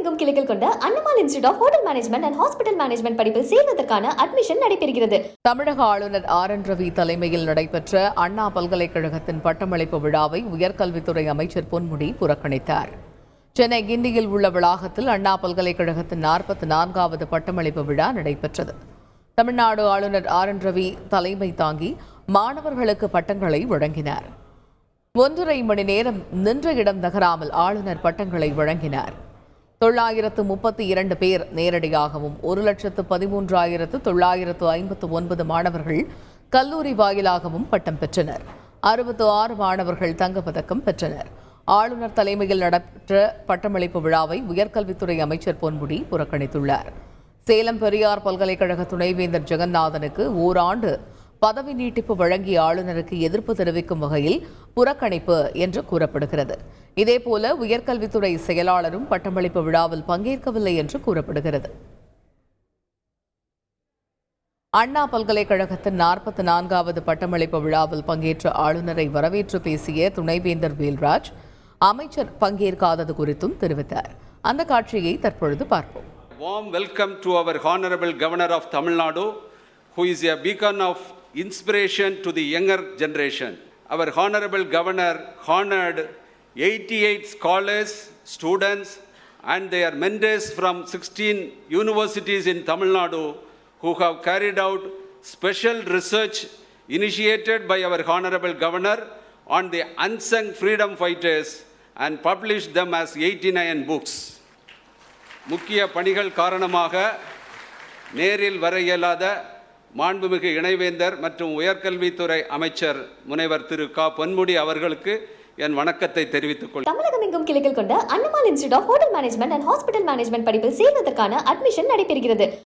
தமிழகமெங்கும் கிளைகள் கொண்ட Annamal Institute of Hotel Management and Hospital Management படிப்பில் சேர்வதற்கான அட்மிஷன் நடைபெறுகிறது. தமிழக ஆளுநர் RN ரவி தலைமையில் நடைபெற்ற அண்ணா பல்கலைக்கழகத்தின் பட்டமளிப்பு விழாவை உயர்கல்வித்துறை அமைச்சர் பொன்முடி புறக்கணித்தார். சென்னை கிண்டியில் உள்ள வளாகத்தில் அண்ணா பல்கலைக்கழகத்தின் 44வது பட்டமளிப்பு விழா நடைபெற்றது. தமிழ்நாடு ஆளுநர் RN ரவி தலைமை தாங்கி மாணவர்களுக்கு பட்டங்களை வழங்கினார். 1.5 மணி நேரம் நின்ற இடம் நகராமல் ஆளுநர் பட்டங்களை வழங்கினார். 932 பேர் நேரடியாகவும் 1,13,959 மாணவர்கள் கல்லூரி வாயிலாகவும் பட்டம் பெற்றனர். 66 மாணவர்கள் தங்கப்பதக்கம் பெற்றனர். ஆளுநர் தலைமையில் நடைபெற்ற பட்டமளிப்பு விழாவை உயர்கல்வித்துறை அமைச்சர் பொன்முடி புறக்கணித்துள்ளார். சேலம் பெரியார் பல்கலைக்கழக துணைவேந்தர் ஜெகநாதனுக்கு ஓராண்டு பதவி நீட்டிப்பு வழங்கிய ஆளுநருக்கு எதிர்ப்பு தெரிவிக்கும் வகையில் புறக்கணிப்பு என்று கூறப்படுகிறது. இதேபோல உயர்கல்வித்துறை செயலாளரும் பட்டமளிப்பு விழாவில் பங்கேற்கவில்லை என்று கூறப்படுகிறது. அண்ணா பல்கலைக்கழகத்தின் 44வது பட்டமளிப்பு விழாவில் பங்கேற்ற ஆளுநரை வரவேற்று பேசிய துணைவேந்தர் வேல்ராஜ் அமைச்சர் பங்கேற்காதது குறித்தும் தெரிவித்தார். அந்த காட்சியை தற்பொழுது பார்ப்போம். Warm welcome to our Honorable Governor of Tamil Nadu, who is a beacon of inspiration to the younger generation. Our Honorable Governor honored 88 scholars, students and their mentors from 16 universities in Tamil Nadu who have carried out special research initiated by our Honorable Governor on the unsung freedom fighters and published them as 89 books. முக்கிய பணிகள் காரணமாக நேரில் வர இயலாத மாண்புமிகு இணைவேந்தர் மற்றும் உயர்கல்வித்துறை அமைச்சர் முனைவர் திரு பொன்முடி அவர்களுக்கு என் வணக்கத்தை தெரிவித்துக் கொள்கிறேன். தமிழகமெங்கும் கிளைகள் கொண்ட Annamal Institute of Hotel Management and Hospital Management படிப்பில் சேர்வதற்கான அட்மிஷன் நடைபெறுகிறது.